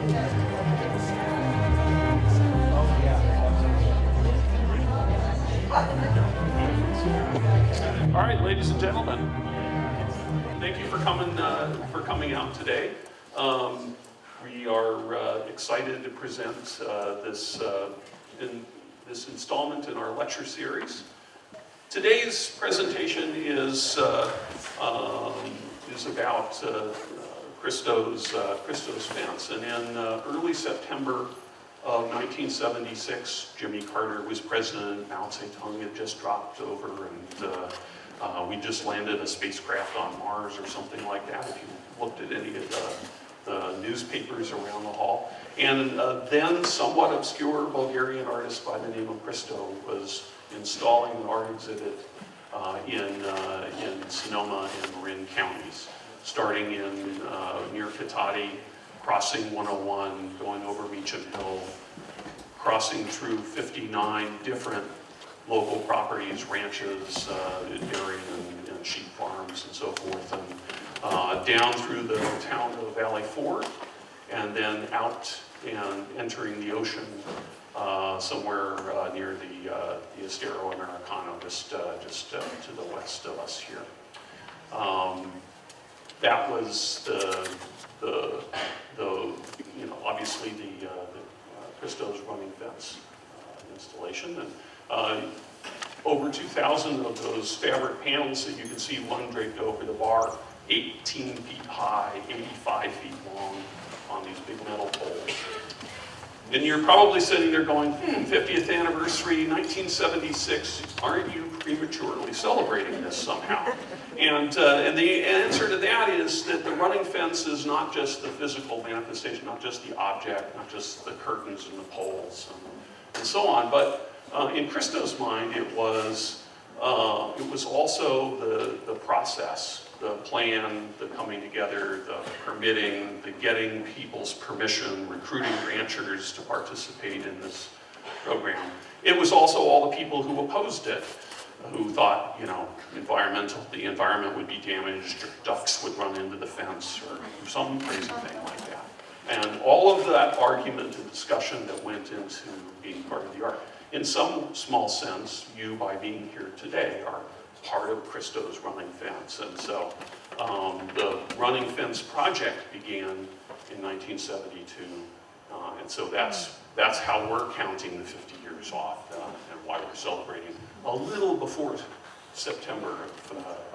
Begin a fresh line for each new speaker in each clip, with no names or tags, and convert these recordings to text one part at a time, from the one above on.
All right, ladies and gentlemen, thank you for coming out today. We are excited to present this installment in our lecture series. Today's presentation is about Christo's fence, and in early September of 1976, Jimmy Carter was president. Mao Zedong had just dropped over, and we just landed a spacecraft on Mars or something like that, if you looked at any of the newspapers around the hall. And then somewhat obscure Bulgarian artist by the name of Christo was installing an art exhibit in Sonoma and Marin counties, starting in near Katati, crossing 101, going over Meacham Hill, crossing through 59 different local properties, ranches, dairy and sheep farms and so forth, and down through the town of Valley Ford, and then out and entering the ocean somewhere near the Estero Americano, just to the west of us here. That was the obviously the Christo's running fence installation, and over 2,000 of those fabric panels that you can see, one draped over the bar, 18 feet high, 85 feet long, on these big metal poles. And you're probably sitting there going, 50th anniversary, 1976, aren't you prematurely celebrating this somehow? And the answer to that is that the running fence is not just the physical manifestation, not just the object, not just the curtains and the poles and so on, but in Christo's mind, it was also the process, the plan, the coming together, the permitting, the getting people's permission, recruiting ranchers to participate in this program. It was also all the people who opposed it, who thought, the environment would be damaged, or ducks would run into the fence, or some crazy thing like that. And all of that argument and discussion that went into being part of the art. In some small sense, you, by being here today, are part of Christo's running fence. And so the running fence project began in 1972. And so that's how we're counting the 50 years off, and why we're celebrating a little before September of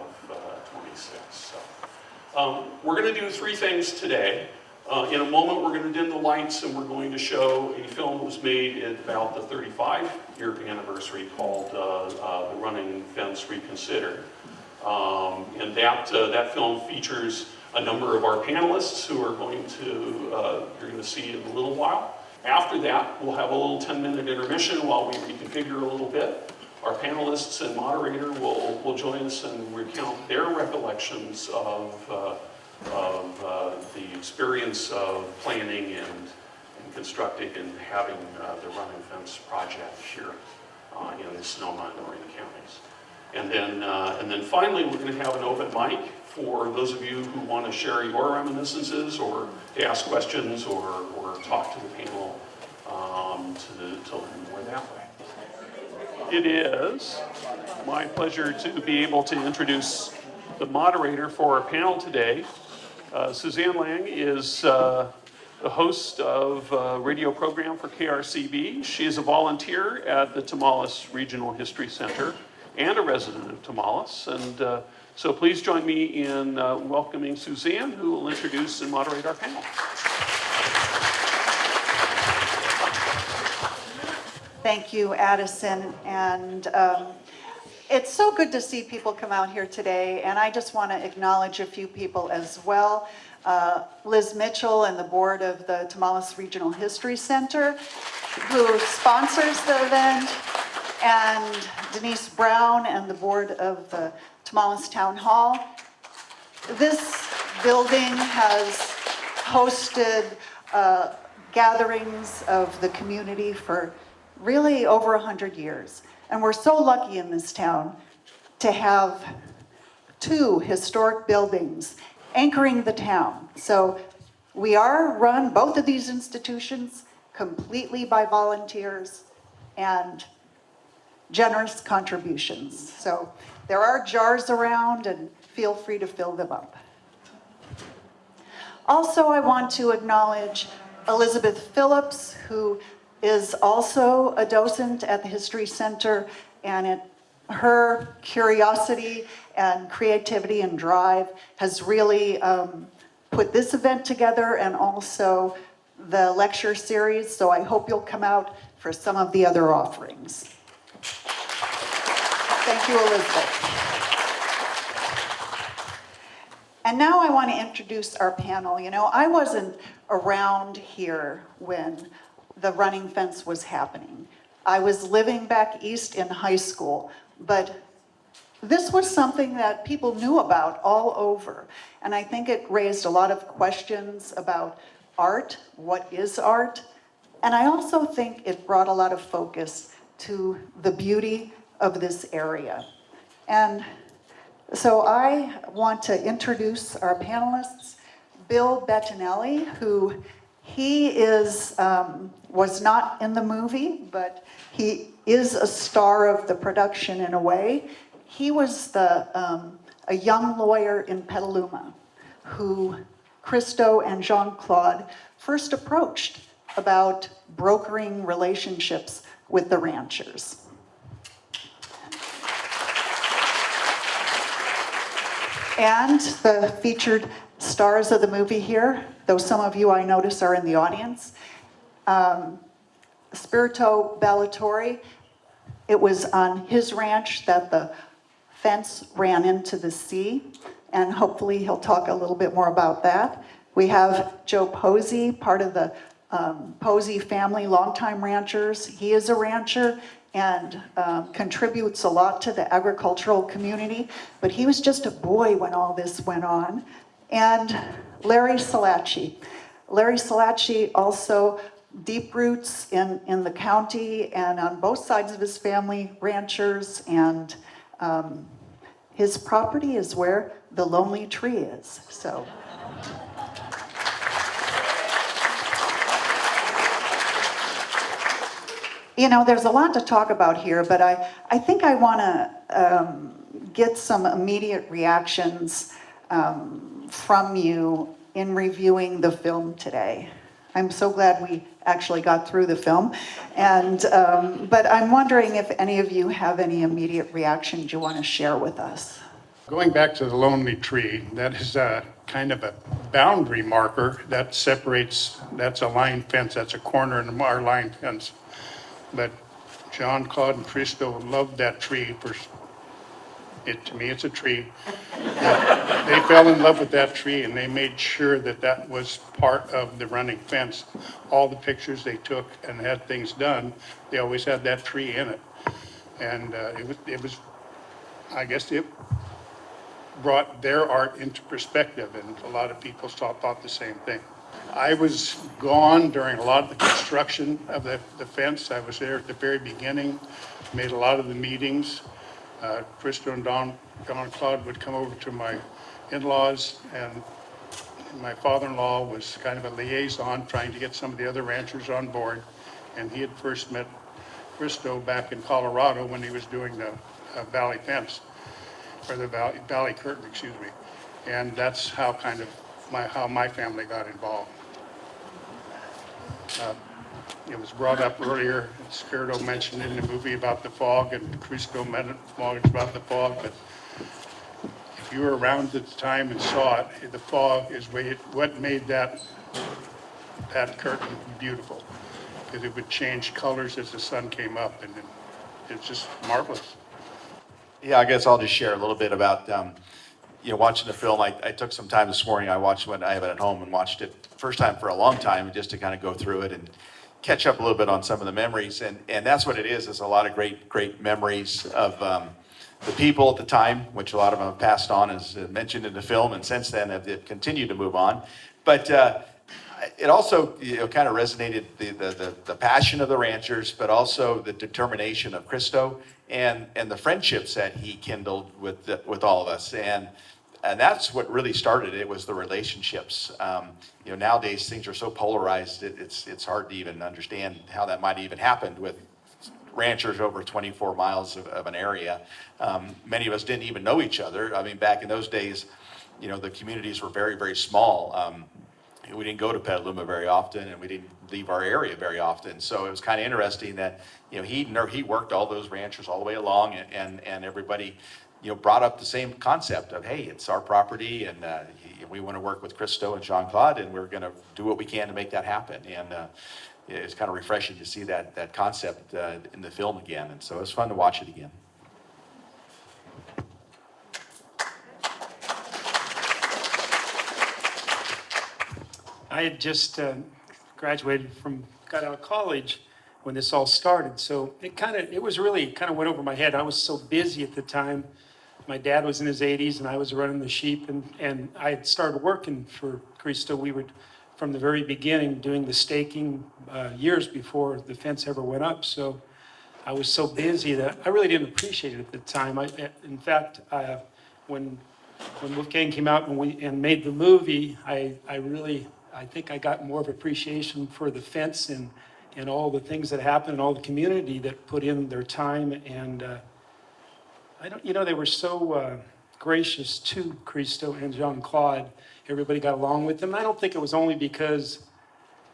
26. So we're going to do three things today. In a moment, we're going to dim the lights, and we're going to show a film that was made at about the 35-year anniversary called The Running Fence Reconsidered. And that film features a number of our panelists who are you're going to see in a little while. After that, we'll have a little 10-minute intermission while we reconfigure a little bit. Our panelists and moderator will join us and recount their recollections of the experience of planning and constructing and having the running fence project here in Sonoma and Marin counties. And then finally, we're going to have an open mic for those of you who want to share your reminiscences, or to ask questions, or talk to the panel to learn more that way. It is my pleasure to be able to introduce the moderator for our panel today. Suzanne Lang is the host of a radio program for KRCB. She is a volunteer at the Tomales Regional History Center and a resident of Tomales. And so please join me in welcoming Suzanne, who will introduce and moderate our panel.
Thank you, Addison. And it's so good to see people come out here today, and I just want to acknowledge a few people as well. Liz Mitchell and the board of the Tomales Regional History Center, who sponsors the event, and Denise Brown and the board of the Tomales Town Hall. This building has hosted gatherings of the community for really over 100 years. And we're so lucky in this town to have two historic buildings anchoring the town. So We are run, both of these institutions, completely by volunteers and generous contributions. So there are jars around, and feel free to fill them up. Also, I want to acknowledge Elizabeth Phillips, who is also a docent at the History Center, and her curiosity and creativity and drive has really put this event together, and also the lecture series. So I hope you'll come out for some of the other offerings. Thank you, Elizabeth. And now I want to introduce our panel. You know, I wasn't around here when the running fence was happening. I was living back east in high school, but this was something that people knew about all over. And I think it raised a lot of questions about art, what is art? And I also think it brought a lot of focus to the beauty of this area. And so I want to introduce our panelists. Bill Bettinelli, who he is, was not in the movie, but he is a star of the production in a way. He was a young lawyer in Petaluma who Christo and Jean-Claude first approached about brokering relationships with the ranchers. And the featured stars of the movie here, though some of you I notice are in the audience. Spirito Ballatore, it was on his ranch that the fence ran into the sea, and hopefully he'll talk a little bit more about that. We have Joe Pozzi, part of the Pozzi family, longtime ranchers. He is a rancher and contributes a lot to the agricultural community, but he was just a boy when all this went on. And Larry Silacci. Larry Silacci also deep roots in the county and on both sides of his family, ranchers, and his property is where the lonely tree is, so. You know, there's a lot to talk about here, but I think I want to get some immediate reactions from you in reviewing the film today. I'm so glad we actually got through the film, and but I'm wondering if any of you have any immediate reactions you want to share with us.
Going back to the lonely tree, that is a kind of a boundary marker that separates, that's a line fence, that's a corner in our line fence. But John, Claude, and Christo loved that tree. To me, it's a tree. They fell in love with that tree, and they made sure that that was part of the running fence. All the pictures they took and had things done, they always had that tree in it. And it was, I guess it brought their art into perspective, and a lot of people thought the same thing. I was gone during a lot of the construction of the fence. I was there at the very beginning, made a lot of the meetings. Christo and Don Claude would come over to my in-laws, and my father-in-law was kind of a liaison trying to get some of the other ranchers on board. And he had first met Christo back in Colorado when he was doing the valley fence, or the valley curtain, excuse me. And that's how how my family got involved. It was brought up earlier, Spirito mentioned in the movie about the fog, and Christo mentioned about the fog, but if you were around at the time and saw it, the fog is what made that curtain beautiful, because it would change colors as the sun came up, and it's just marvelous.
Yeah, I guess I'll just share a little bit about watching the film. I took some time this morning. I watched when I have it at home and watched it first time for a long time, just to kind of go through it and catch up a little bit on some of the memories. And that's what it is a lot of great memories of the people at the time, which a lot of them have passed on, as mentioned in the film, and since then have continued to move on. But it also kind of resonated the passion of the ranchers, but also the determination of Christo and the friendships that he kindled with all of us. And And that's what really started it, was the relationships. Nowadays things are so polarized, it's hard to even understand how that might even happened with ranchers over 24 miles of an area. Many of us didn't even know each other. I mean, back in those days, the communities were very, very small. We didn't go to Petaluma very often, and we didn't leave our area very often. So it was kind of interesting that, he worked all those ranchers all the way along, and everybody, brought up the same concept of, hey, it's our property, and we want to work with Christo and Jean-Claude, and we're going to do what we can to make that happen. And it's kind of refreshing to see that concept in the film again. And so it's fun to watch it again.
I had just got out of college when this all started. So it was really kind of went over my head. I was so busy at the time. My dad was in his 80s and I was running the sheep, and I had started working for Christo. We were from the very beginning doing the staking years before the fence ever went up. So I was so busy that I really didn't appreciate it at the time. In fact, when Wolfgang came out and made the movie, I think I got more of appreciation for the fence and all the things that happened and all the community that put in their time. And they were so gracious to Christo and Jean-Claude. Everybody got along with them. I don't think it was only because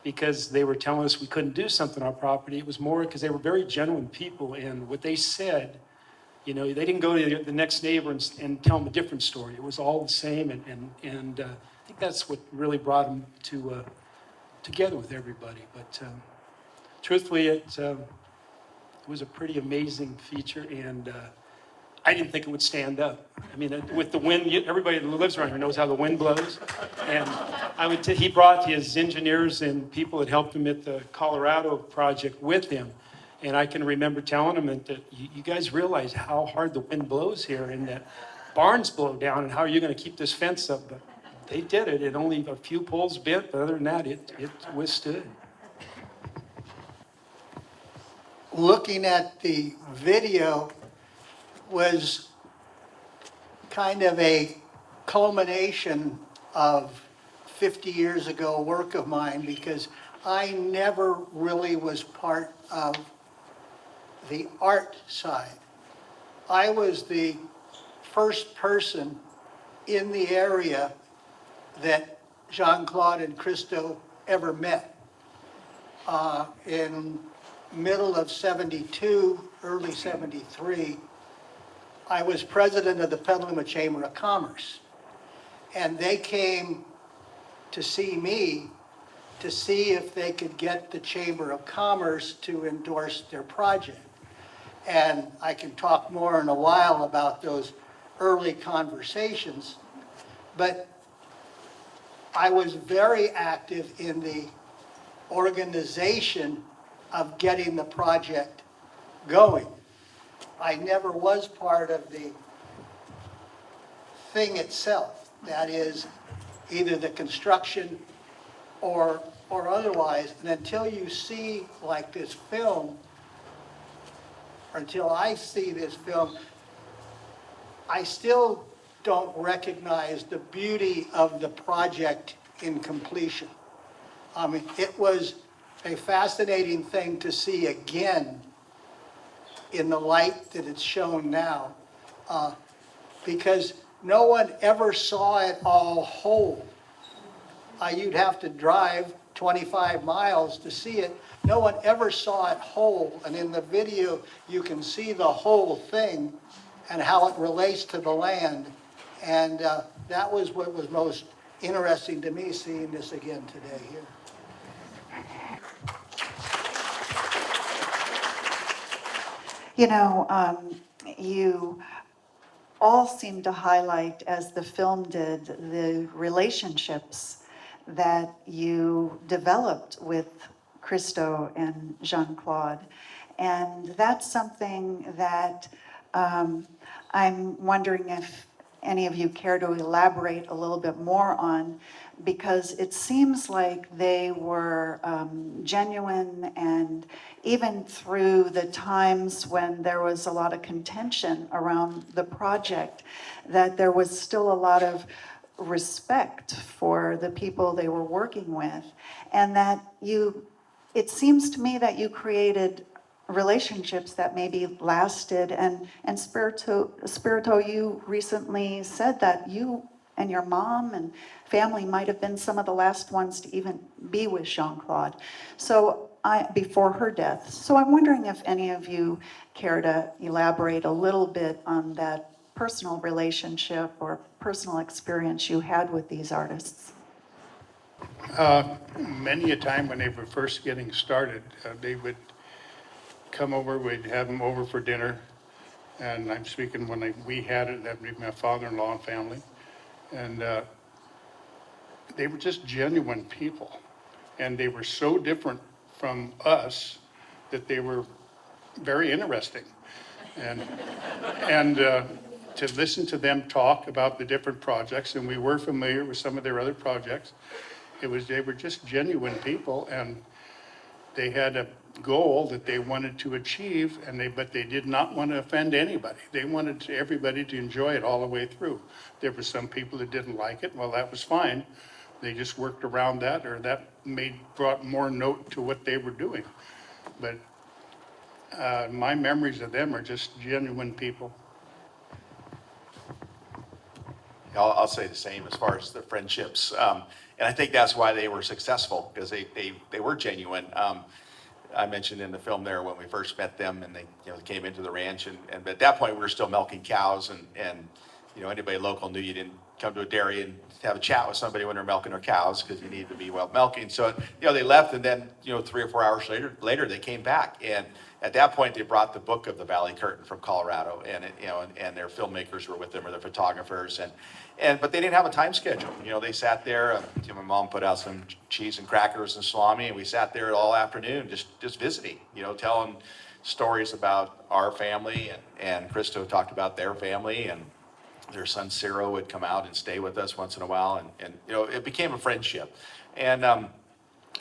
they were telling us we couldn't do something on our property. It was more because they were very genuine people, and what they said, they didn't go to the next neighbor and tell them a different story. It was all the same, and I think that's what really brought them together with everybody. But truthfully, it was a pretty amazing feature, and I didn't think it would stand up. I mean, with the wind, everybody that lives around here knows how the wind blows. And he brought his engineers and people that helped him at the Colorado project with him. And I can remember telling him that you guys realize how hard the wind blows here, and that barns blow down, and how are you going to keep this fence up? But they did it. It only a few poles bent, but other than that, it withstood.
Looking at the video was kind of a culmination of 50 years ago work of mine, because I never really was part of the art side. I was the first person in the area that Jean-Claude and Christo ever met. In middle of 72, early 73, I was president of the Petaluma Chamber of Commerce. And they came to see me to see if they could get the Chamber of Commerce to endorse their project. And I can talk more in a while about those early conversations, but I was very active in the organization of getting the project going. I never was part of the thing itself, that is, either the construction or otherwise. And until you see like this film, or until I see this film, I still don't recognize the beauty of the project in completion. I mean, it was a fascinating thing to see again in the light that it's shown now, because no one ever saw it all whole. You'd have to drive 25 miles to see it. No one ever saw it whole, and in the video you can see the whole thing and how it relates to the land. And that was what was most interesting to me, seeing this again today here.
You all seem to highlight, as the film did, the relationships that you developed with Christo and Jean-Claude. And that's something that I'm wondering if any of you care to elaborate a little bit more on, because it seems like they were genuine, and even through the times when there was a lot of contention around the project, that there was still a lot of respect for the people they were working with, and that it seems to me that you created relationships that maybe lasted. And Spirito, you recently said that you and your mom and family might have been some of the last ones to even be with Jean-Claude. So before her death. So I'm wondering if any of you care to elaborate a little bit on that personal relationship or personal experience you had with these artists.
Many a time when they were first getting started, they would come over, we'd have them over for dinner. And I'm speaking when we had it, that would be my father-in-law and family. And they were just genuine people. And they were so different from us that they were very interesting. And to listen to them talk about the different projects, and we were familiar with some of their other projects, they were just genuine people, and they had a goal that they wanted to achieve, but they did not want to offend anybody. They wanted everybody to enjoy it all the way through. There were some people that didn't like it. Well, that was fine. They just worked around that, or that brought more note to what they were doing. But my memories of them are just genuine people.
I'll say the same as far as the friendships. And I think that's why they were successful, because they were genuine. I mentioned in the film there when we first met them, and they came into the ranch, and at that point we were still milking cows, and anybody local knew you didn't come to a dairy and have a chat with somebody when they're milking their cows, because you needed to be well milking. So they left, and then 3 or 4 hours later they came back, and at that point they brought the book of the Valley Curtain from Colorado, and and their filmmakers were with them, or their photographers, but they didn't have a time schedule. They sat there. My mom put out some cheese and crackers and salami, and we sat there all afternoon just visiting, telling stories about our family, and Christo talked about their family, and their son Ciro would come out and stay with us once in a while, and it became a friendship, and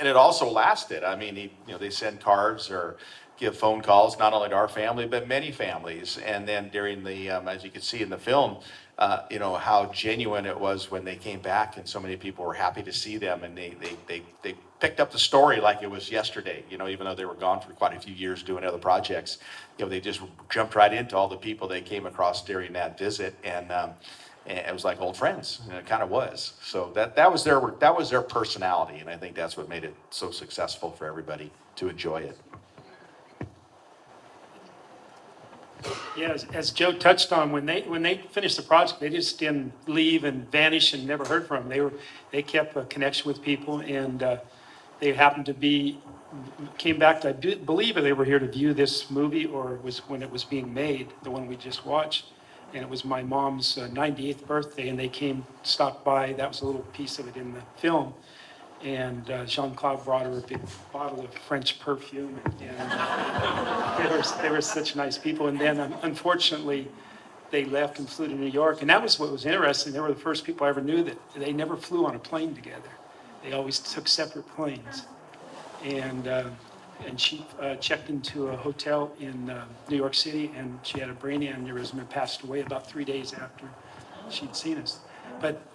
it also lasted. I mean, they send cards or give phone calls, not only to our family, but many families. And then during the, as you can see in the film, how genuine it was when they came back, and so many people were happy to see them, and they picked up the story like it was yesterday, even though they were gone for quite a few years doing other projects. They just jumped right into all the people they came across during that visit, and it was like old friends, and it kind of was. So that was their personality, and I think that's what made it so successful for everybody to enjoy it.
Yeah, as Joe touched on, when they finished the project, they just didn't leave and vanish and never heard from them. They kept a connection with people, and they happened to came back to, I believe they were here to view this movie, or it was when it was being made, the one we just watched, and it was my mom's 98th birthday, and they stopped by. That was a little piece of it in the film. And Jean-Claude brought her a big bottle of French perfume, and they were such nice people. And then unfortunately, they left and flew to New York, and that was what was interesting. They were the first people I ever knew that they never flew on a plane together. They always took separate planes. And she checked into a hotel in New York City, and she had a brain aneurysm and passed away about 3 days after she'd seen us.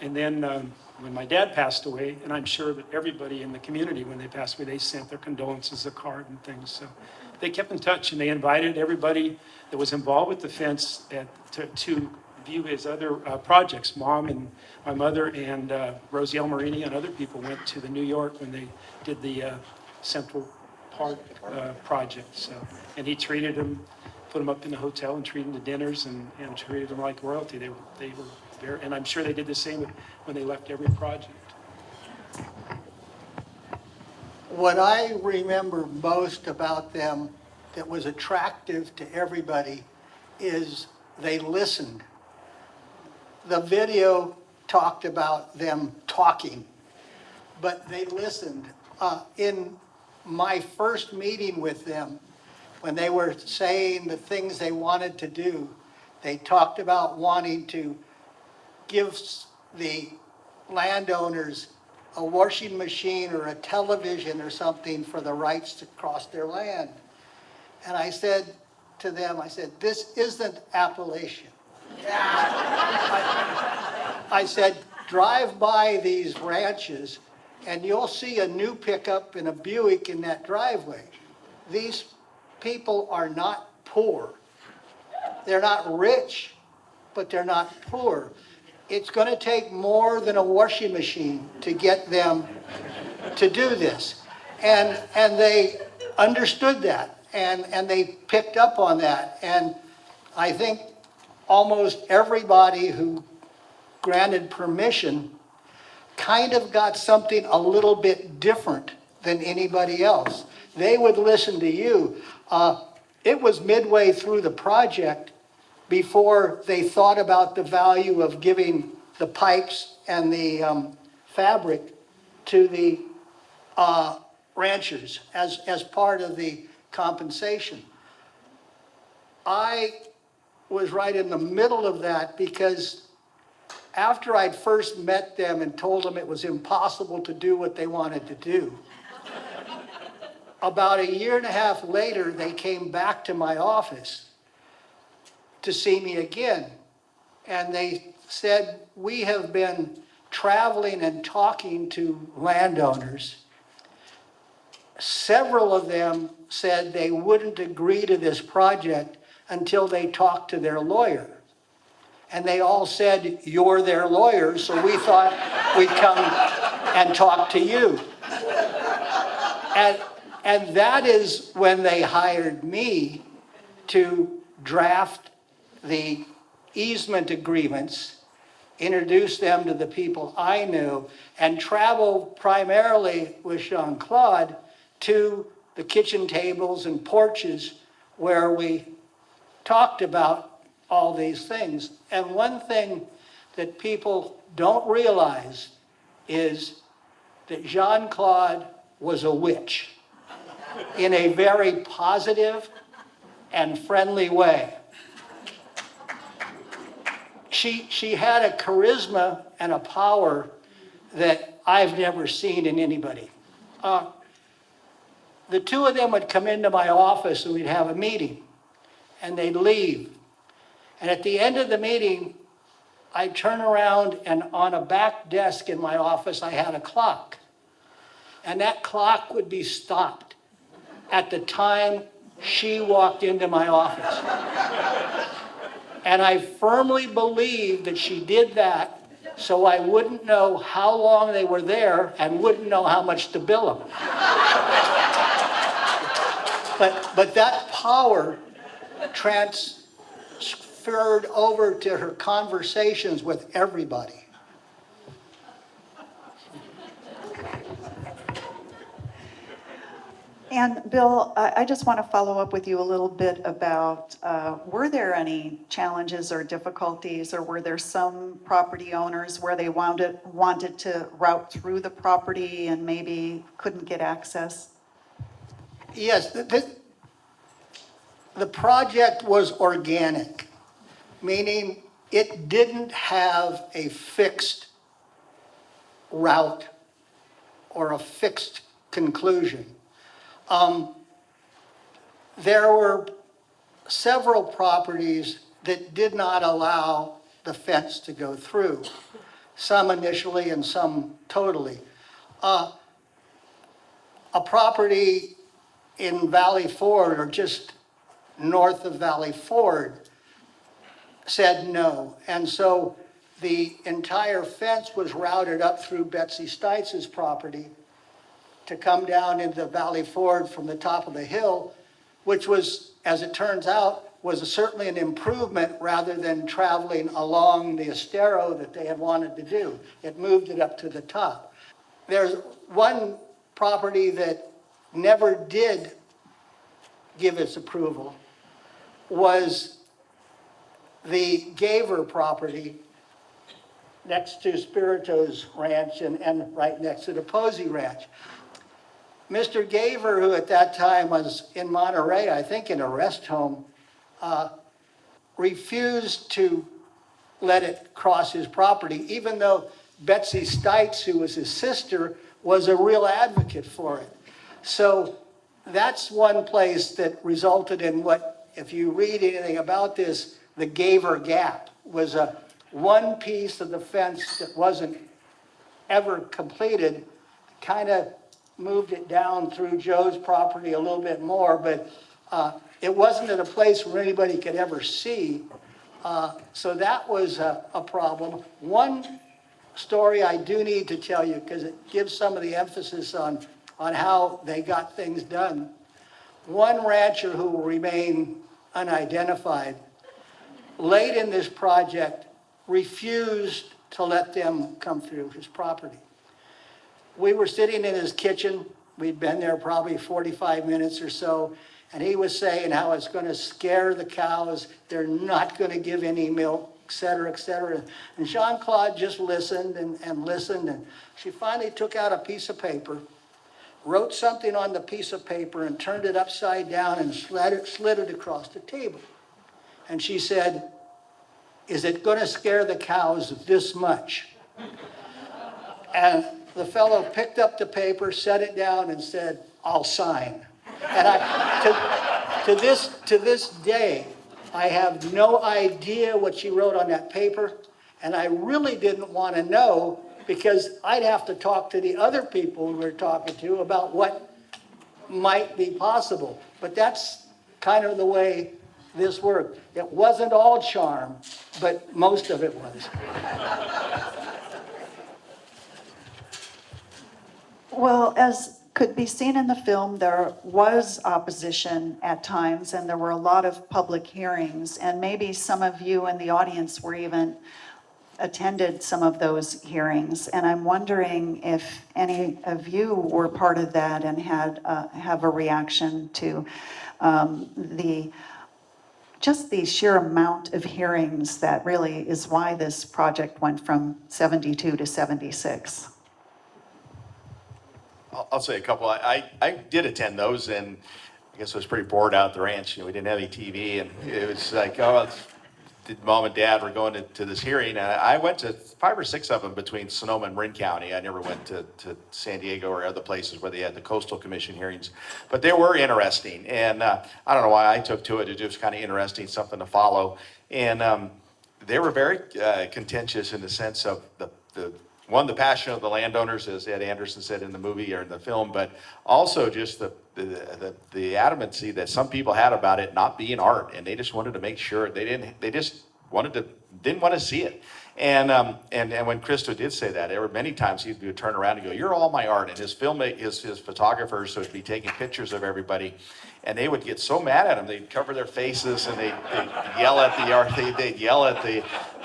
And then when my dad passed away, and I'm sure that everybody in the community, when they passed away, they sent their condolences, a card and things. So they kept in touch, and they invited everybody that was involved with the fence to view his other projects. Mom and my mother and Rosie El Marini and other people went to New York when they did the Central Park project. So, and he treated them, put them up in the hotel and treated them to dinners, and treated them like royalty. They were very, and I'm sure they did the same when they left every project.
What I remember most about them that was attractive to everybody is they listened. The video talked about them talking, but they listened. In my first meeting with them, when they were saying the things they wanted to do, they talked about wanting to gives the landowners a washing machine or a television or something for the rights to cross their land. And I said to them, I said, this isn't Appalachian. I said, drive by these ranches and you'll see a new pickup and a Buick in that driveway. These people are not poor. They're not rich, but they're not poor. It's going to take more than a washing machine to get them to do this. And they understood that, and they picked up on that. And I think almost everybody who granted permission kind of got something a little bit different than anybody else. They would listen to you. It was midway through the project before they thought about the value of giving the pipes and the fabric to the ranchers as part of the compensation. I was right in the middle of that because after I'd first met them and told them it was impossible to do what they wanted to do, about a year and a half later, they came back to my office to see me again. And they said, we have been traveling and talking to landowners. Several of them said they wouldn't agree to this project until they talked to their lawyer. And they all said, you're their lawyer, so we thought we'd come and talk to you. And that is when they hired me to draft the easement agreements, introduce them to the people I knew, and travel primarily with Jean-Claude to the kitchen tables and porches where we talked about all these things. And one thing that people don't realize is that Jean-Claude was a witch in a very positive and friendly way. She had a charisma and a power that I've never seen in anybody. The two of them would come into my office and we'd have a meeting, and they'd leave. And at the end of the meeting, I'd turn around, and on a back desk in my office, I had a clock. And that clock would be stopped at the time she walked into my office. And I firmly believe that she did that so I wouldn't know how long they were there and wouldn't know how much to bill them. But that power transferred over to her conversations with everybody.
And Bill, I just want to follow up with you a little bit about, were there any challenges or difficulties, or were there some property owners where they wanted to route through the property and maybe couldn't get access?
Yes, the project was organic, meaning it didn't have a fixed route or a fixed conclusion. There were several properties that did not allow the fence to go through, some initially and some totally. A property in Valley Ford, or just north of Valley Ford, said no. And so the entire fence was routed up through Betsy Steitz's property to come down into Valley Ford from the top of the hill, which was, as it turns out, was certainly an improvement rather than traveling along the estero that they had wanted to do. It moved it up to the top. There's one property that never did give its approval, was the Gaver property next to Spirito's ranch and right next to the Pozzi ranch. Mr. Gaver, who at that time was in Monterey, I think in a rest home, refused to let it cross his property, even though Betsy Stites, who was his sister, was a real advocate for it. So that's one place that resulted in what, if you read anything about this, the Gaver Gap was a one piece of the fence that wasn't ever completed, kind of moved it down through Joe's property a little bit more, but it wasn't at a place where anybody could ever see. So that was a problem. One story I do need to tell you, because it gives some of the emphasis on how they got things done. One rancher who will remain unidentified, late in this project, refused to let them come through his property. We were sitting in his kitchen. We'd been there probably 45 minutes or so, and he was saying how it's going to scare the cows. They're not going to give any milk, et cetera, et cetera. And Jean-Claude just listened and listened, and she finally took out a piece of paper, wrote something on the piece of paper, and turned it upside down and slid it across the table. And she said, "Is it going to scare the cows this much?" And the fellow picked up the paper, set it down, and said, "I'll sign." And to this day, I have no idea what she wrote on that paper, and I really didn't want to know, because I'd have to talk to the other people we were talking to about what might be possible. But that's kind of the way this worked. It wasn't all charm, but most of it was.
Well, as could be seen in the film, there was opposition at times, and there were a lot of public hearings, and maybe some of you in the audience were even attended some of those hearings, and I'm wondering if any of you were part of that and have a reaction to just the sheer amount of hearings that really is why this project went from 72 to 76.
I'll say a couple. I did attend those, and I guess I was pretty bored out at the ranch. We didn't have any TV, and it was like, Mom and Dad were going to this hearing. I went to 5 or 6 of them between Sonoma and Marin County. I never went to San Diego or other places where they had the Coastal Commission hearings. But they were interesting, and I don't know why I took to it. It was kind of interesting, something to follow. And they were very contentious in the sense of the passion of the landowners, as Ed Anderson said in the movie or in the film, but also just the adamancy that some people had about it not being art, and they just wanted to make sure didn't want to see it. And when Christo did say that, there were many times he would turn around and go, "You're all my art," and his photographers would be taking pictures of everybody, and they would get so mad at him, they'd cover their faces and they'd yell at the art, they'd yell at the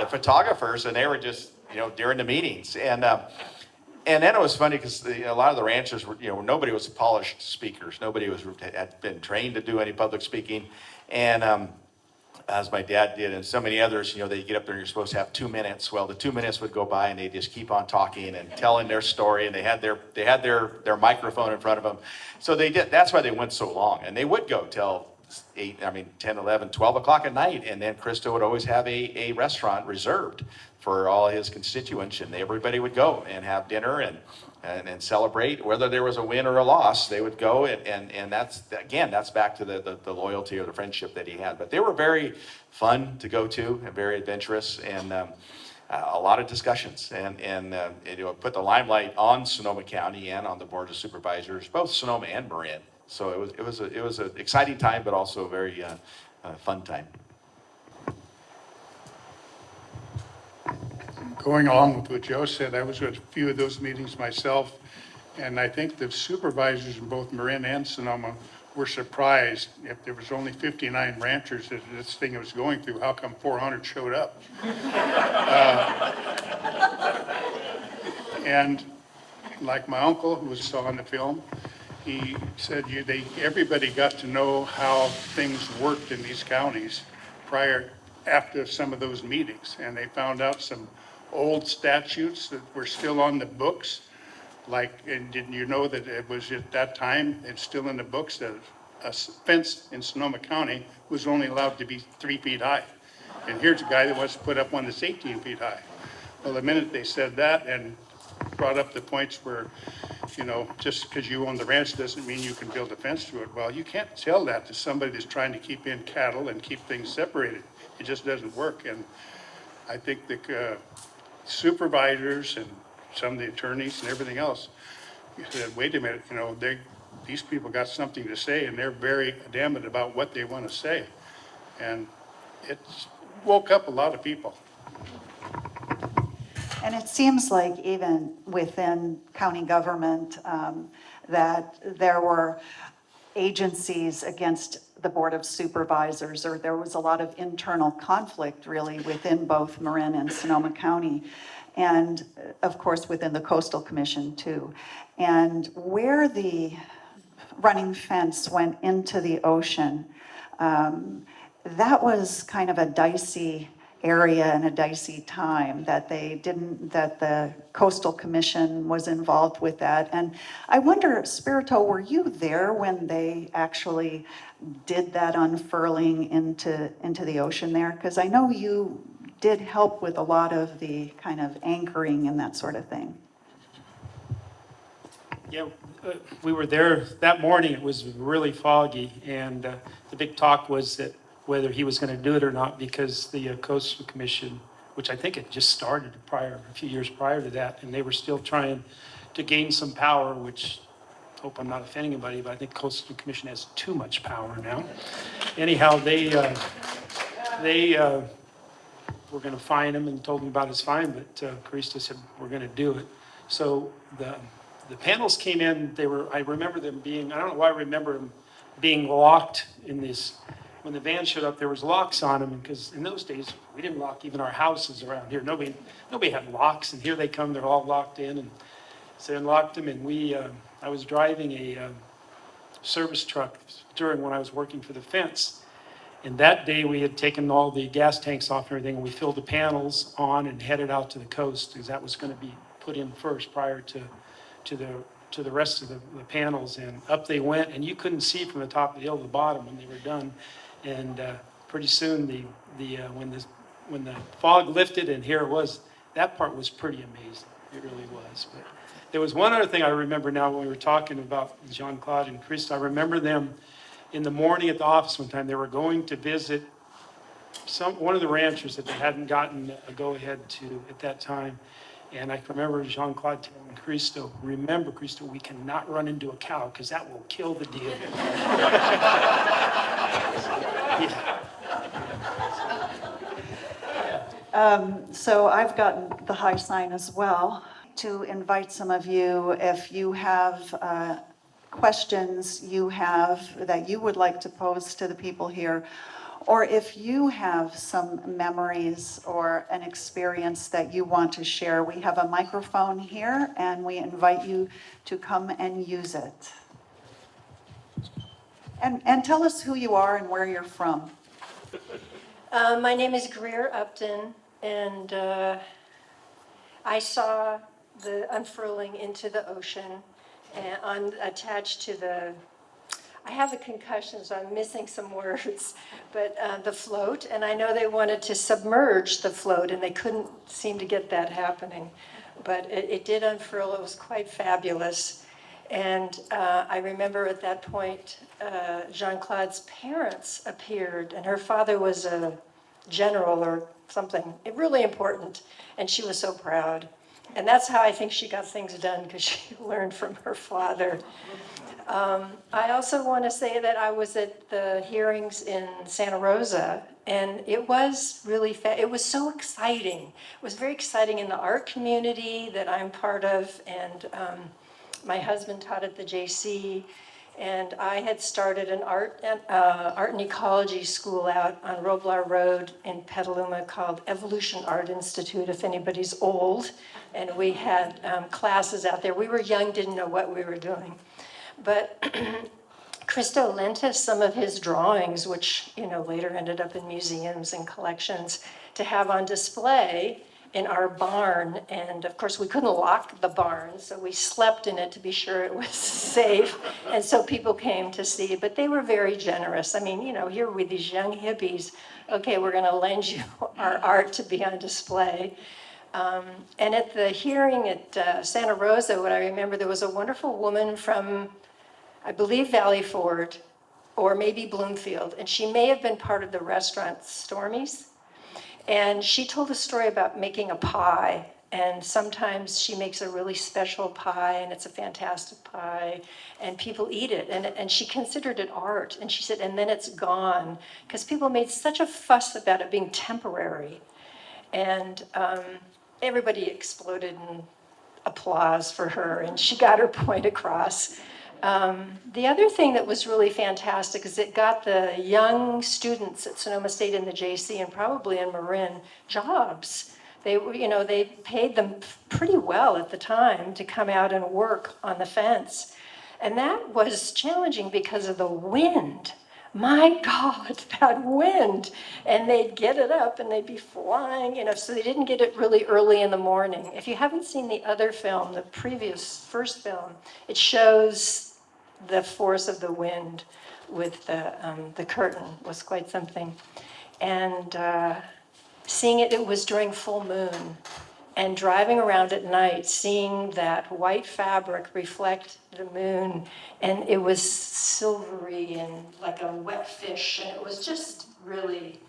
photographers, and they were just, during the meetings. And then it was funny because a lot of the ranchers were, nobody was polished speakers. Nobody had been trained to do any public speaking. And as my dad did and so many others, they get up there and you're supposed to have 2 minutes. Well, the 2 minutes would go by and they just keep on talking and telling their story, and they had their microphone in front of them. So they did. That's why they went so long. And they would go till 10, 11, 12 o'clock at night. And then Christo would always have a restaurant reserved for all his constituents, and everybody would go and have dinner and celebrate. Whether there was a win or a loss, they would go, and that's back to the loyalty or the friendship that he had. But they were very fun to go to and very adventurous, and a lot of discussions, and put the limelight on Sonoma County and on the Board of Supervisors, both Sonoma and Marin. So it was an exciting time, but also a very fun time.
Going along with what Joe said, I was at a few of those meetings myself, and I think the supervisors in both Marin and Sonoma were surprised. If there was only 59 ranchers that this thing was going through, how come 400 showed up? And like my uncle, who was saw in the film, he said everybody got to know how things worked in these counties after some of those meetings, and they found out some old statutes that were still on the books. And didn't you know that it was at that time, it's still in the books, that a fence in Sonoma County was only allowed to be 3 feet high. And here's a guy that wants to put up one that's 18 feet high. Well, the minute they said that and brought up the points where, you know, just because you own the ranch doesn't mean you can build a fence to it. Well, you can't tell that to somebody that's trying to keep in cattle and keep things separated. It just doesn't work. And I think the supervisors and some of the attorneys and everything else said, wait a minute, you know, these people got something to say and they're very adamant about what they want to say. And it woke up a lot of people.
And it seems like even within county government, that there were agencies against the Board of Supervisors, or there was a lot of internal conflict really within both Marin and Sonoma County. And of course, within the Coastal Commission too. And where the running fence went into the ocean, that was kind of a dicey area and a dicey time that the Coastal Commission was involved with that. And I wonder, Spirito, were you there when they actually did that unfurling into the ocean there? Because I know you did help with a lot of the kind of anchoring and that sort of thing.
Yeah, we were there that morning. It was really foggy, and the big talk was that whether he was going to do it or not, because the Coastal Commission, which I think had just started a few years prior to that, and they were still trying to gain some power, which I hope I'm not offending anybody, but I think Coastal Commission has too much power now. Anyhow, they were going to fine him and told him about his fine, but Christo said, we're going to do it. So the panels came in, I remember them being, I don't know why I remember them being locked in this, when the van showed up, there was locks on them, because in those days, we didn't lock even our houses around here. Nobody had locks, and here they come, they're all locked in, and so they unlocked them, and I was driving a service truck when I was working for the fence, and that day we had taken all the gas tanks off and everything, and we filled the panels on and headed out to the coast, because that was going to be put in first prior to the rest of the panels, and up they went, and you couldn't see from the top of the hill to the bottom when they were done. And pretty soon, when the fog lifted and here it was, that part was pretty amazing. It really was. But there was one other thing I remember now when we were talking about Jean-Claude and Christo. I remember them in the morning at the office one time. They were going to visit one of the ranchers that they hadn't gotten a go-ahead to at that time. And I can remember Jean-Claude telling Christo, remember, Christo, we cannot run into a cow because that will kill the deal.
So I've gotten the high sign as well to invite some of you, if you have questions that you would like to pose to the people here, or if you have some memories or an experience that you want to share, we have a microphone here and we invite you to come and use it. And tell us who you are and where you're from.
My name is Greer Upton, and I saw the unfurling into the ocean, and I'm attached to I have a concussion, so I'm missing some words, but the float, and I know they wanted to submerge the float, and they couldn't seem to get that happening, but it did unfurl. It was quite fabulous. And I remember at that point, Jean-Claude's parents appeared, and her father was a general or something really important, and she was so proud. And that's how I think she got things done, because she learned from her father. I also want to say that I was at the hearings in Santa Rosa, and it was really it was so exciting. It was very exciting in the art community that I'm part of, and my husband taught at the JC, and I had started an art and ecology school out on Roblar Road in Petaluma called Evolution Art Institute, if anybody's old. And we had classes out there. We were young, didn't know what we were doing. But Christo lent us some of his drawings, which later ended up in museums and collections, to have on display. in our barn. And of course, we couldn't lock the barn, so we slept in it to be sure it was safe. And so people came to see, but they were very generous. I mean, here with these young hippies, okay, we're gonna lend you our art to be on display. And at the hearing at Santa Rosa, what I remember, there was a wonderful woman from, I believe, Valley Forge, or maybe Bloomfield, and she may have been part of the restaurant Stormy's. And she told a story about making a pie, and sometimes she makes a really special pie, and it's a fantastic pie, and people eat it, and she considered it art, and she said, and then it's gone, because people made such a fuss about it being temporary. And everybody exploded in applause for her, and she got her point across. The other thing that was really fantastic is it got the young students at Sonoma State and the JC, and probably in Marin, jobs. They paid them pretty well at the time to come out and work on the fence. And that was challenging because of the wind. My God, that wind. And they'd get it up and they'd be flying, so they didn't get it really early in the morning. If you haven't seen the other film, the first film, it shows the force of the wind with the curtain was quite something. And seeing it was during full moon. And driving around at night, seeing that white fabric reflect the moon, and it was silvery and like a wet fish, and it was just really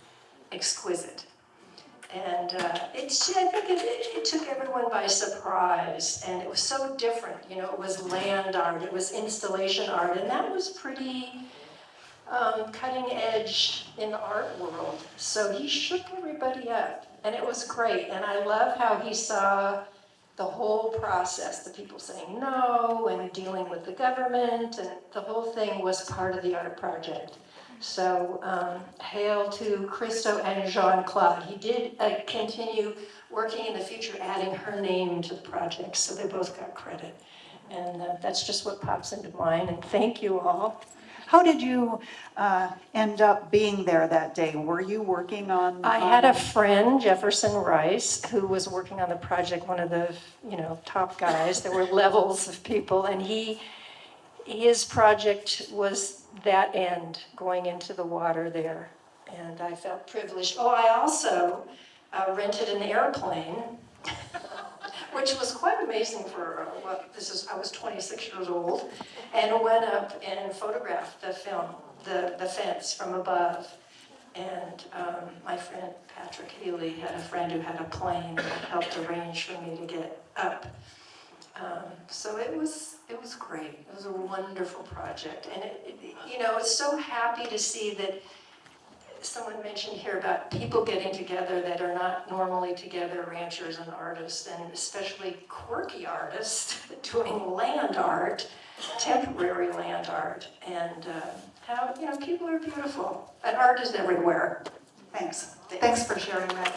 exquisite. And I think it took everyone by surprise, and it was so different. It was land art, it was installation art, and that was pretty cutting edge in the art world. So he shook everybody up, and it was great. And I love how he saw the whole process, the people saying no and dealing with the government, and the whole thing was part of the art project. So hail to Christo and Jean-Claude. He did continue working in the future, adding her name to the project, so they both got credit. And that's just what pops into mind, and thank you all.
How did you end up being there that day? Were you working on?
I had a friend, Jefferson Rice, who was working on the project, one of the top guys. There were levels of people, and his project was that end, going into the water there. And I felt privileged. Oh, I also rented an airplane, which was quite amazing for, I was 26 years old, and went up and photographed the film, the fence from above. And my friend Patrick Healy had a friend who had a plane that helped arrange for me to get up. So it was great. It was a wonderful project. And it's so happy to see that someone mentioned here about people getting together that are not normally together, ranchers and artists, and especially quirky artists doing land art, temporary land art, and how, people are beautiful, and art is everywhere.
Thanks. Thanks for sharing that.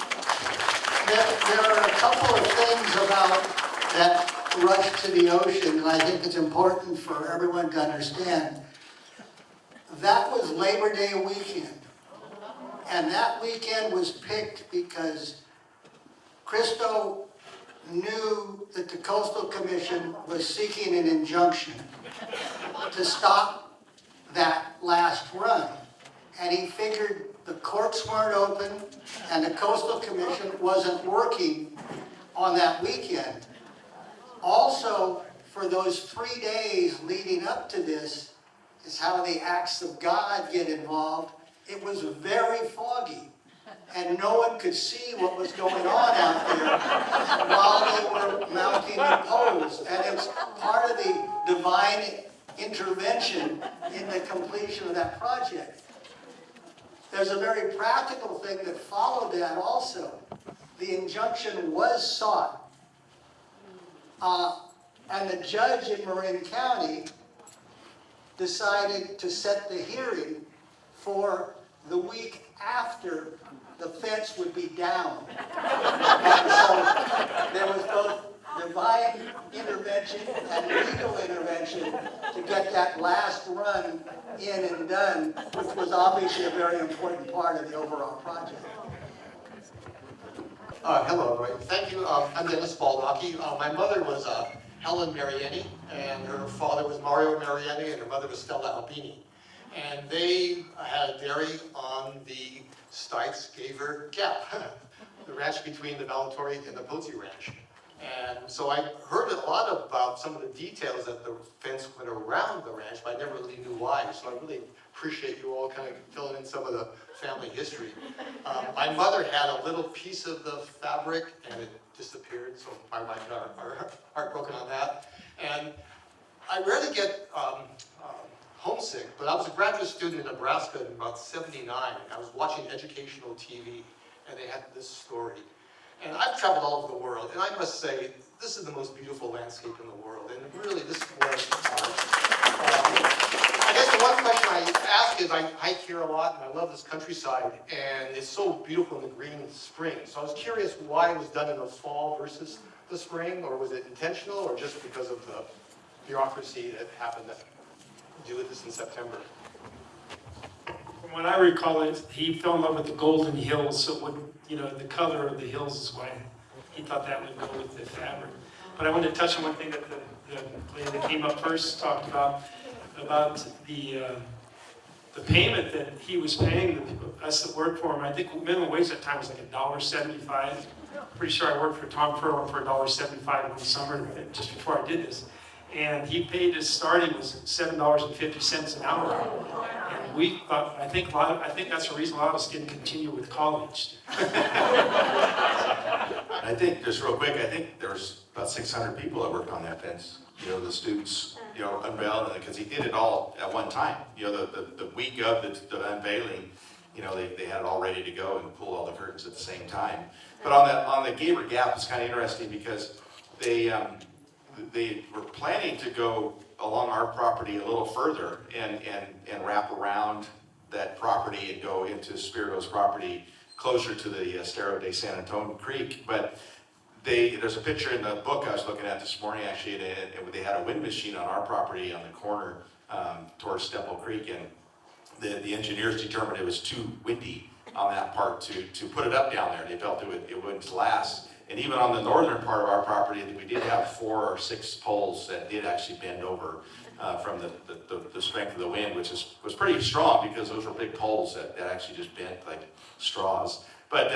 There are a couple of things about that rush to the ocean, and I think it's important for everyone to understand. That was Labor Day weekend. And that weekend was picked because Christo knew that the Coastal Commission was seeking an injunction to stop that last run. And he figured the courts weren't open and the Coastal Commission wasn't working on that weekend. Also, for those 3 days leading up to this is how the acts of God get involved. It was very foggy, and no one could see what was going on out there while they were mounting the poles. And it's part of the divine intervention in the completion of that project. There's a very practical thing that followed that also. The injunction was sought. And the judge in Marin County decided to set the hearing for the week after the fence would be down. And so there was both divine intervention and legal intervention to get that last run in and done, which was obviously a very important part of the overall project.
Hello, everybody. Thank you. I'm Dennis Baldacci. My mother was Helen Mariani, and her father was Mario Mariani, and her mother was Stella Albini. And they had a dairy on the Stites-Gaver Gap, the ranch between the Ballatore and the Pozzi Ranch. And so I heard a lot about some of the details that the fence went around the ranch, but I never really knew why. So I really appreciate you all kind of filling in some of the family history. My mother had a little piece of the fabric and it disappeared, so my wife and I are heartbroken on that. And I rarely get homesick, but I was a graduate student in Nebraska in about '79. I was watching educational TV, and they had this story. And I've traveled all over the world, and I must say, this is the most beautiful landscape in the world, and really, this was I guess the one question I ask is, I hike here a lot, and I love this countryside, and it's so beautiful in the green spring. So I was curious why it was done in the fall versus the spring, or was it intentional, or just because of the bureaucracy that happened to do this in September?
From what I recall, he fell in love with the golden hills, so it would, the color of the hills is why he thought that would go with the fabric. But I wanted to touch on one thing that the lady that came up first talked about the payment that he was paying us that worked for him. I think minimum wage at that time was like $1.75. Pretty sure I worked for Tom Furlong for $1.75 one summer just before I did this. And he paid his starting was $7.50 an hour. And we thought, I think that's the reason a lot of us didn't continue with college.
I think, just real quick, I think there was about 600 people that worked on that fence. The students, unveiled it, because he did it all at one time. The week of the unveiling, they had it all ready to go and pulled all the curtains at the same time. But on the Gaver Gap, it's kind of interesting because they were planning to go along our property a little further and wrap around that property and go into Spirito's property closer to the Estero de San Antonio Creek. But there's a picture in the book I was looking at this morning, actually, and they had a wind machine on our property on the corner towards Stemple Creek, and the engineers determined it was too windy on that part to put it up down there. They felt it wouldn't last. And even on the northern part of our property, we did have 4 or 6 poles that did actually bend over from the strength of the wind, which was pretty strong because those were big poles that actually just bent like straws. But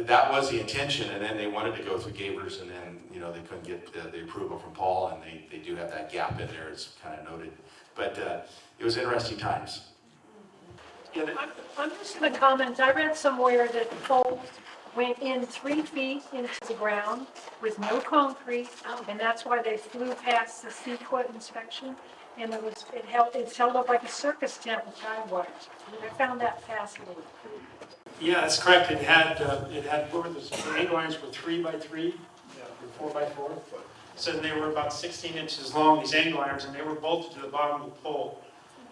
that was the intention, and then they wanted to go through Gavers, and then they couldn't get the approval from Paul, and they do have that gap in there. It's kind of noted, but it was interesting times.
Yeah,
I'm just going to comment, I read somewhere that the poles went in 3 feet into the ground with no concrete, and that's why they flew past the CEQA inspection, and it's held up like a circus tent with guide wires. I found that fascinating.
Yeah, that's correct. It had what were the angle irons were 3 by 3, or 4 by 4. So they were about 16 inches long, these angle irons, and they were bolted to the bottom of the pole.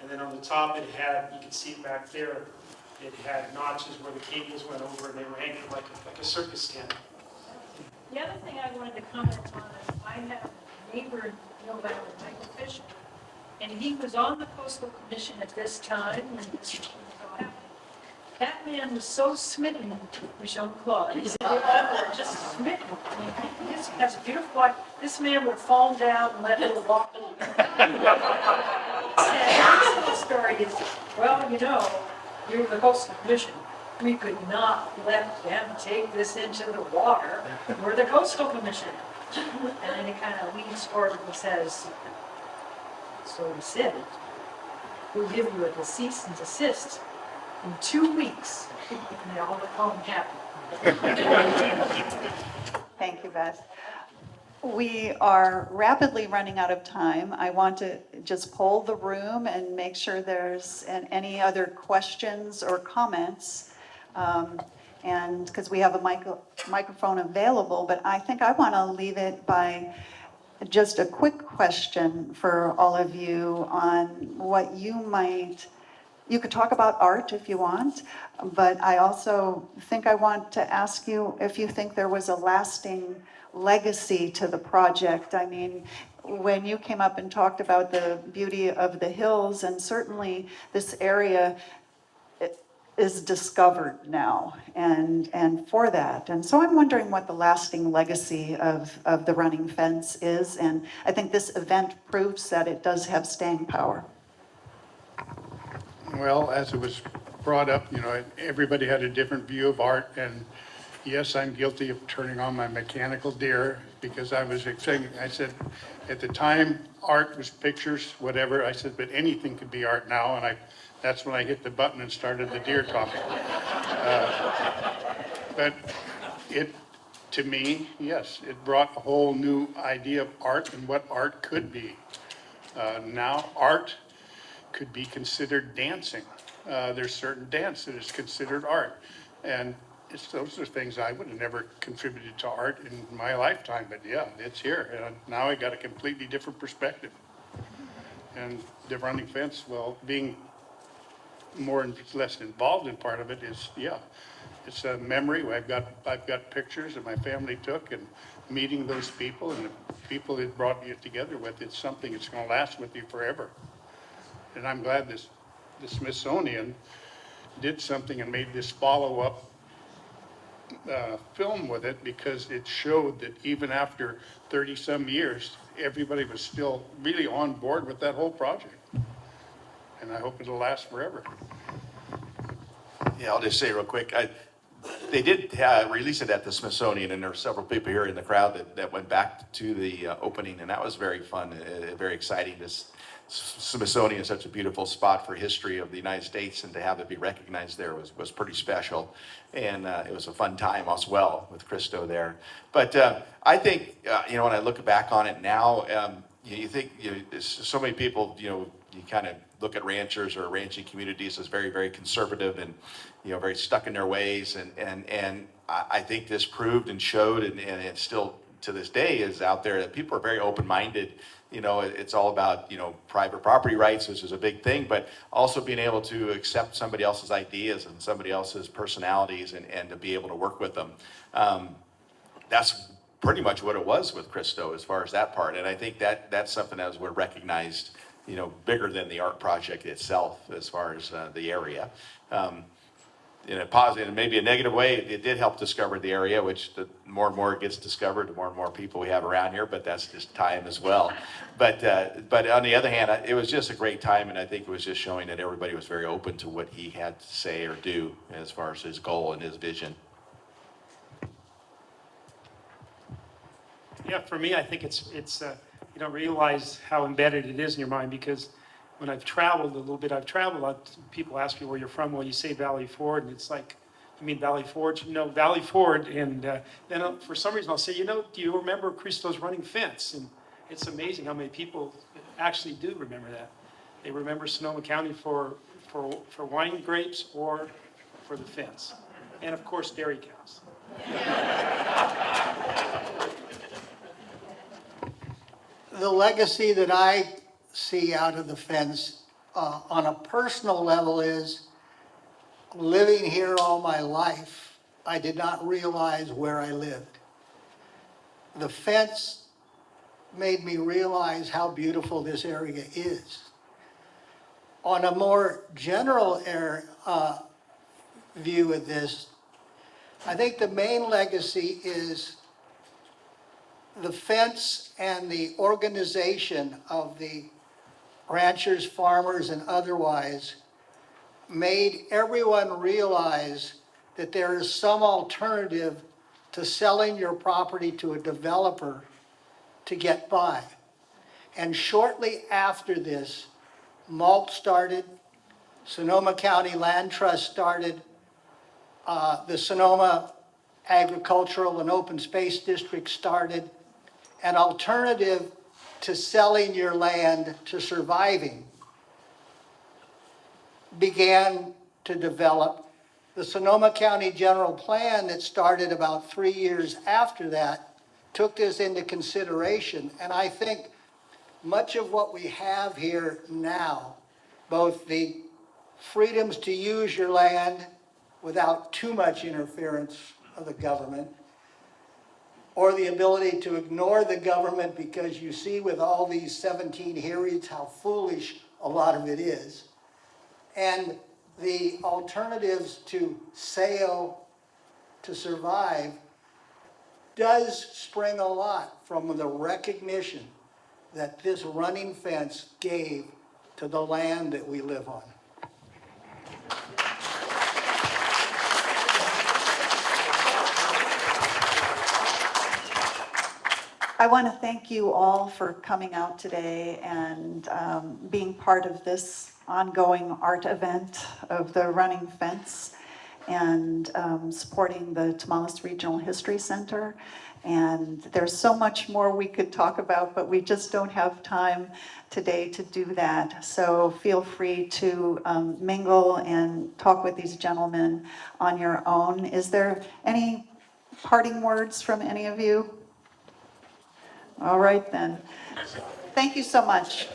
And then on the top, it had, you can see it back there, it had notches where the cables went over, and they were anchored like a circus tent.
The other thing I wanted to comment on is I have a neighbor in Mill Valley, Michael Fisher, and he was on the Coastal Commission at this time, and this was all happening. That man was so smitten with Jean-Claude. He's just smitten. That's a beautiful life. This man would fall down and let him walk. And the story is, well, you're the Coastal Commission. We could not let them take this into the water. We're the Coastal Commission. And then he kind of leans forward and says, so he said, we'll give you a cease and desist in 2 weeks. And they all look home happy.
Thank you, Beth. We are rapidly running out of time. I want to just poll the room and make sure there's any other questions or comments. And because we have a microphone available, but I think I want to leave it by just a quick question for all of you on what you could talk about art if you want, but I also think I want to ask you if you think there was a lasting legacy to the project. I mean, when you came up and talked about the beauty of the hills, and certainly this area is discovered now and for that. And so I'm wondering what the lasting legacy of the running fence is. And I think this event proves that it does have staying power.
Well, as it was brought up, everybody had a different view of art, and yes, I'm guilty of turning on my mechanical deer, because I was saying, I said, at the time, art was pictures, whatever, I said, but anything could be art now, and that's when I hit the button and started the deer talking. But to me, yes, it brought a whole new idea of art and what art could be. Now, art could be considered dancing. There's certain dance that is considered art. And those are things I would have never contributed to art in my lifetime, but yeah, it's here. And now I got a completely different perspective. And the running fence, well, being more and less involved in part of it is, yeah, it's a memory. I've got pictures that my family took, and meeting those people and the people it brought you together with, it's something that's gonna last with you forever. And I'm glad the Smithsonian did something and made this follow-up film with it, because it showed that even after 30-some years, everybody was still really on board with that whole project. And I hope it'll last forever.
Yeah, I'll just say real quick, they did release it at the Smithsonian, and there were several people here in the crowd that went back to the opening, and that was very fun, very exciting. This Smithsonian is such a beautiful spot for history of the United States, and to have it be recognized there was pretty special. And it was a fun time as well with Christo there. But I think, when I look back on it now, you think, so many people, you kind of look at ranchers or ranching communities as very, very conservative and, very stuck in their ways. And I think this proved and showed, and it still to this day is out there, that people are very open-minded. It's all about, private property rights, which is a big thing, but also being able to accept somebody else's ideas and somebody else's personalities and to be able to work with them. That's pretty much what it was with Christo as far as that part. And I think that's something that was recognized, bigger than the art project itself as far as the area. In a positive and maybe a negative way, it did help discover the area, which the more and more it gets discovered, the more and more people we have around here, but that's just time as well. But on the other hand, it was just a great time, and I think it was just showing that everybody was very open to what he had to say or do as far as his goal and his vision.
Yeah, for me, I think it's you don't realize how embedded it is in your mind, because when I've traveled a little bit, people ask me where you're from. Well, you say Valley Ford, and it's like, you mean Valley Forge? No, Valley Ford. And then for some reason I'll say, do you remember Christo's running fence? And it's amazing how many people actually do remember that. They remember Sonoma County for wine grapes or for the fence. And of course, dairy cows.
The legacy that I see out of the fence on a personal level is, living here all my life, I did not realize where I lived. The fence made me realize how beautiful this area is. On a more general view of this, I think the main legacy is the fence and the organization of the ranchers, farmers, and otherwise made everyone realize that there is some alternative to selling your property to a developer to get by. And shortly after this, MALT started, Sonoma County Land Trust started, the Sonoma Agricultural and Open Space District started, an alternative to selling your land to surviving began to develop. The Sonoma County General Plan that started about 3 years after that took this into consideration. And I think much of what we have here now, both the freedoms to use your land without too much interference of the government, or the ability to ignore the government because you see with all these 17 hearings how foolish a lot of it is, and the alternatives to sail to survive does spring a lot from the recognition that this running fence gave to the land that we live on.
I want to thank you all for coming out today and being part of this ongoing art event of the Running Fence and supporting the Tomales Regional History Center. And there's so much more we could talk about, but we just don't have time today to do that. So feel free to mingle and talk with these gentlemen on your own. Is there any parting words from any of you? All right then. Thank you so much.